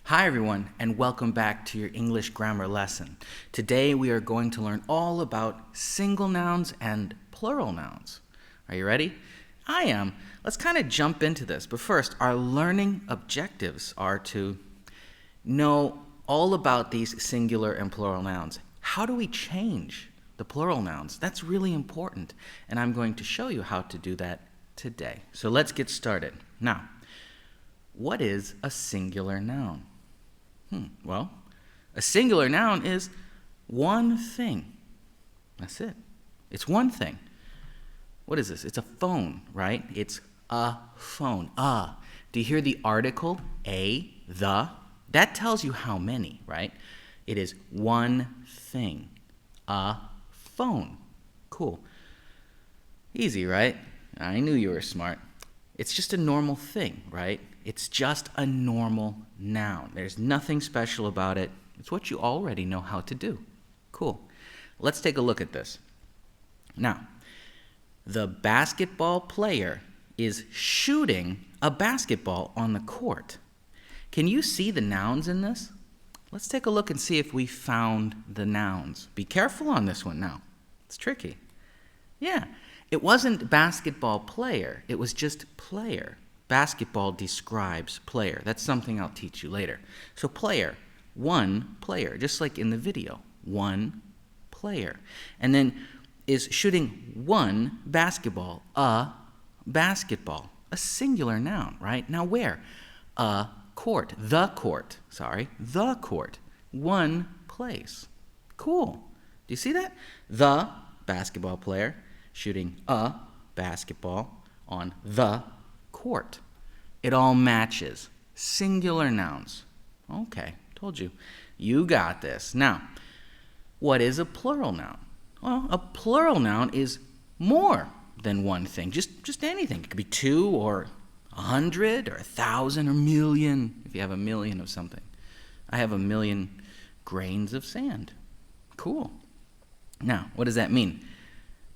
Hi everyone, and welcome back to your English grammar lesson. Today we are going to learn all about single nouns and plural nouns. Are you ready? I am. Let's kind of jump into this. But first, our learning objectives are to know all about these singular and plural nouns. How do we change the plural nouns? That's really important, and I'm going to show you how to do that today. So let's get started. Now, what is a singular noun? Well, a singular noun is one thing. That's it. It's one thing. What is this? It's a phone, right? It's a phone. Do you hear the article, a, the? That tells you how many, right? It is one thing. A phone. Cool. Easy, right? I knew you were smart. It's just a normal thing, right? It's just a normal noun. There's nothing special about it. It's what you already know how to do. Cool. Let's take a look at this. Now, the basketball player is shooting a basketball on the court. Can you see the nouns in this? Let's take a look and see if we found the nouns. Be careful on this one now. It's tricky. Yeah, it wasn't basketball player. It was just player. Basketball describes player. That's something I'll teach you later. So player, one player, just like in the video, one player. And then is shooting one basketball, a basketball, a singular noun, right? Now where? The court, the court, one place. Cool. Do you see that? The basketball player shooting a basketball on the court. It all matches. Singular nouns. Okay, told you. You got this. Now, what is a plural noun? Well, a plural noun is more than one thing. Just anything. It could be two or 100 or 1,000 or million if you have a million of something. I have 1,000,000 grains of sand. Cool. Now, what does that mean?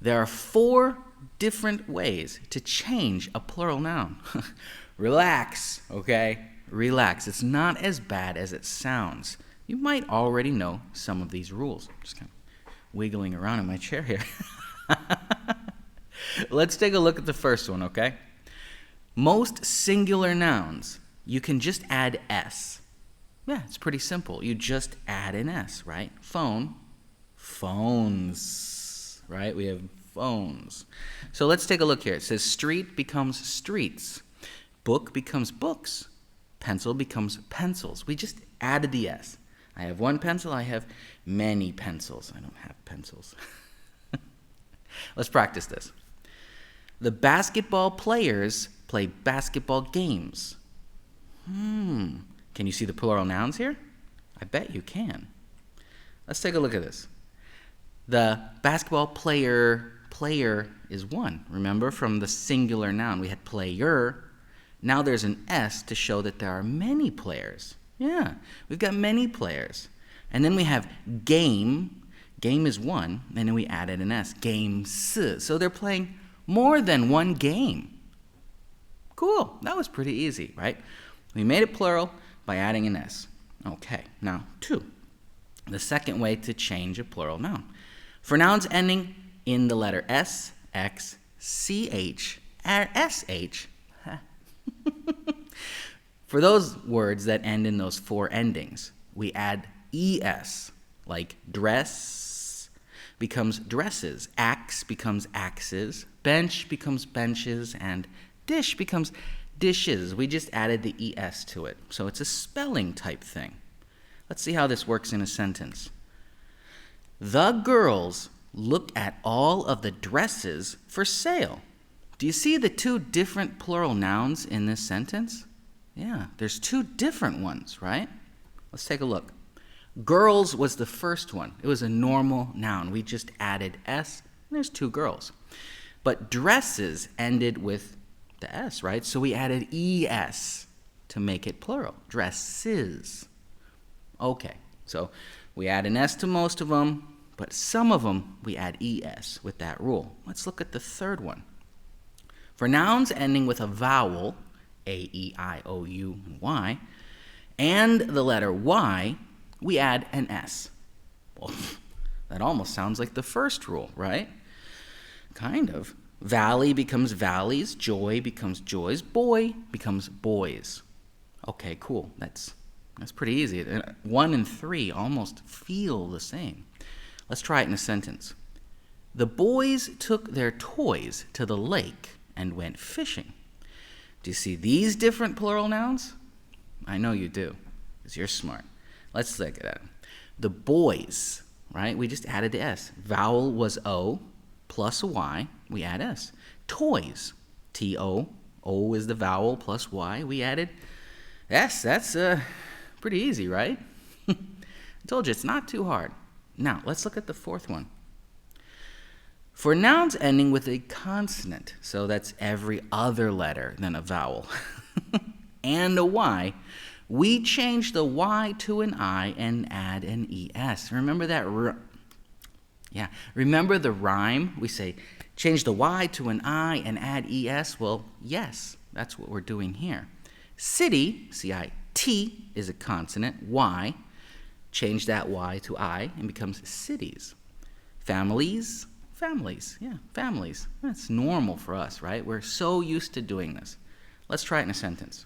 There are 4 different ways to change a plural noun. Relax, okay? Relax. It's not as bad as it sounds. You might already know some of these rules. I'm just kind of wiggling around in my chair here. Let's take a look at the first one, okay? Most singular nouns, you can just add S. Yeah, it's pretty simple. You just add an S, right? Phone, phones, right? We have phones. So let's take a look here. It says street becomes streets. Book becomes books. Pencil becomes pencils. We just added the S. I have one pencil. I have many pencils. I don't have pencils. Let's practice this. The basketball players play basketball games. Can you see the plural nouns here? I bet you can. Let's take a look at this. The basketball player is one. Remember from the singular noun we had player. Now there's an S to show that there are many players. Yeah, we've got many players. And then we have game. Game is one, and then we added an S. Games. So they're playing more than one game. Cool. That was pretty easy, right? We made it plural by adding an S. Okay, now 2. The second way to change a plural noun. For nouns ending in the letter S, X, CH, or SH, for those words that end in those 4 endings, we add ES, like dress becomes dresses, axe becomes axes, bench becomes benches, and dish becomes dishes. We just added the ES to it, so it's a spelling type thing. Let's see how this works in a sentence. The girls look at all of the dresses for sale. Do you see the 2 different plural nouns in this sentence? Yeah, there's 2 different ones, right? Let's take a look. Girls was the first one. It was a normal noun. We just added S, and there's 2 girls. But dresses ended with the S, right? So we added ES to make it plural. Dresses. Okay, so we add an S to most of them, but some of them we add ES with that rule. Let's look at the third one. For nouns ending with a vowel, A, E, I, O, U, and Y, and the letter Y, we add an S. Well, that almost sounds like the first rule, right? Kind of. Valley becomes valleys, joy becomes joys, boy becomes boys. Okay, cool. That's pretty easy. 1 and 3 almost feel the same. Let's try it in a sentence. The boys took their toys to the lake and went fishing. Do you see these different plural nouns? I know you do, because you're smart. Let's look at them. The boys, right? We just added the S. Vowel was O plus a Y. We add S. Toys, T-O. O is the vowel plus Y. We added S. That's pretty easy, right? I told you, it's not too hard. Now, let's look at the fourth one. For nouns ending with a consonant, so that's every other letter than a vowel, and a Y, we change the Y to an I and add an ES. Remember that? Remember the rhyme? We say, change the Y to an I and add ES. Well, yes, that's what we're doing here. City, C-I-T, is a consonant. Y, change that Y to I and becomes cities. Families, families. That's normal for us, right? We're so used to doing this. Let's try it in a sentence.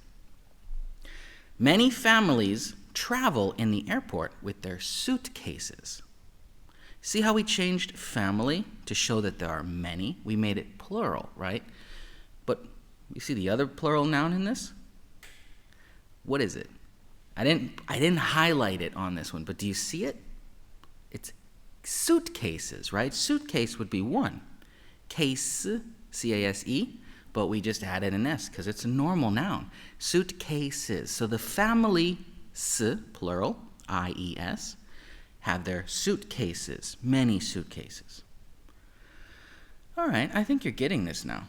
Many families travel in the airport with their suitcases. See how we changed family to show that there are many? We made it plural, right? But you see the other plural noun in this? What is it? I didn't highlight it on this one, but do you see it? It's suitcases, right? Suitcase would be one. Case, C-A-S-E, but we just added an S because it's a normal noun. Suitcases. So the family, plural, I-E-S, have their suitcases, many suitcases. All right, I think you're getting this now.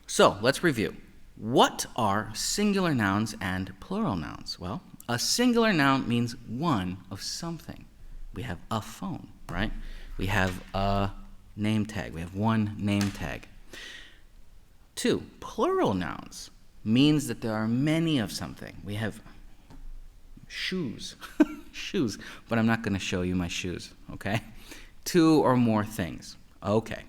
So let's review. What are singular nouns and plural nouns? Well, a singular noun means one of something. We have a phone, right? We have a name tag. We have one name tag. 2, plural nouns means that there are many of something. We have shoes, shoes, but I'm not going to show you my shoes, okay? 2 or more things. Okay.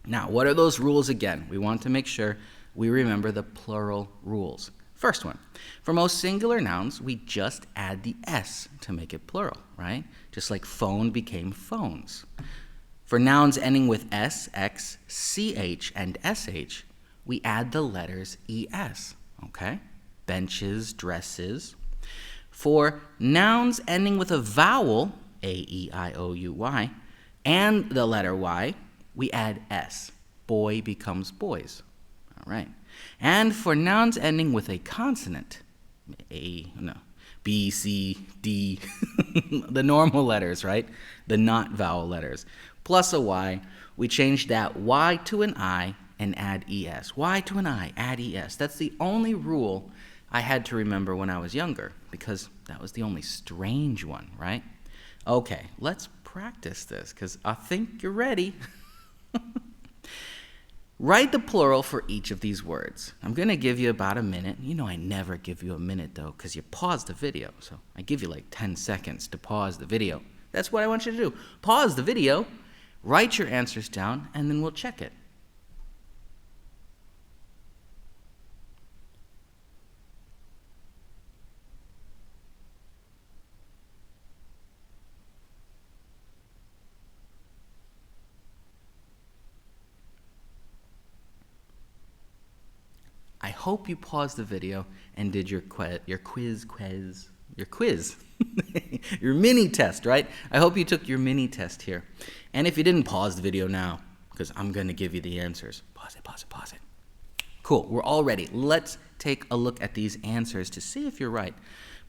Now, what are those rules again? We want to make sure we remember the plural rules. First one, for most singular nouns, we just add the S to make it plural, right? Just like phone became phones. For nouns ending with S, X, CH, and SH, we add the letters ES, okay? Benches, dresses. For nouns ending with a vowel, A-E-I-O-U-Y, and the letter Y, we add S. Boy becomes boys. All right. And for nouns ending with a consonant, B, C, D, the normal letters, right? The not vowel letters, plus a Y, we change that Y to an I and add ES. Y to an I, add ES. That's the only rule I had to remember when I was younger, because that was the only strange one, right? Okay, let's practice this, because I think you're ready. Write the plural for each of these words. I'm going to give you about a minute. You know I never give you a minute, though, because you pause the video. So I give you like 10 seconds to pause the video. That's what I want you to do. Pause the video, write your answers down, and then we'll check it. I hope you paused the video and did your quiz, your mini test, right? I hope you took your mini test here. And if you didn't pause the video now, because I'm going to give you the answers, pause it. Cool, we're all ready. Let's take a look at these answers to see if you're right.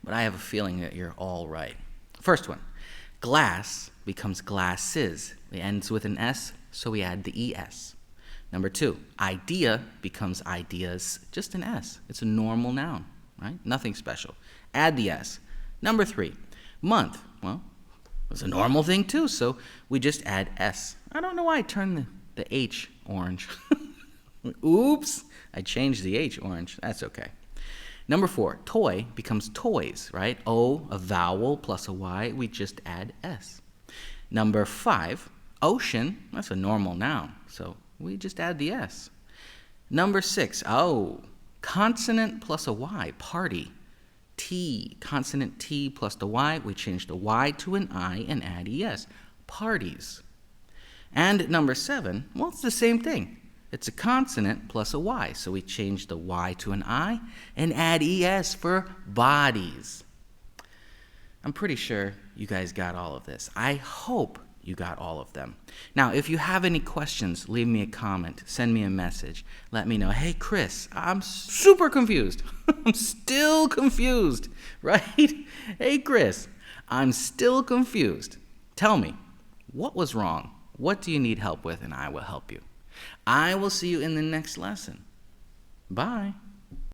But I have a feeling that you're all right. First one, glass becomes glasses. It ends with an S, so we add the ES. Number 2, idea becomes ideas, just an S. It's a normal noun, right? Nothing special. Add the S. Number 3, month. Well, it's a normal thing too, so we just add S. I don't know why I turned the H orange. Oops, I changed the H orange. That's okay. Number 4, toy becomes toys, right? O, a vowel plus a Y, we just add S. Number 5, ocean, that's a normal noun, so we just add the S. Number 6, consonant plus a Y, party. T, consonant T plus the Y, we change the Y to an I and add ES, parties. And number 7, well, it's the same thing. It's a consonant plus a Y, so we change the Y to an I and add ES for bodies. I'm pretty sure you guys got all of this. I hope you got all of them. Now, if you have any questions, leave me a comment, send me a message. Let me know, hey, Chris, I'm super confused. I'm still confused, right? Hey, Chris, I'm still confused. Tell me, what was wrong? What do you need help with? And I will help you. I will see you in the next lesson. Bye.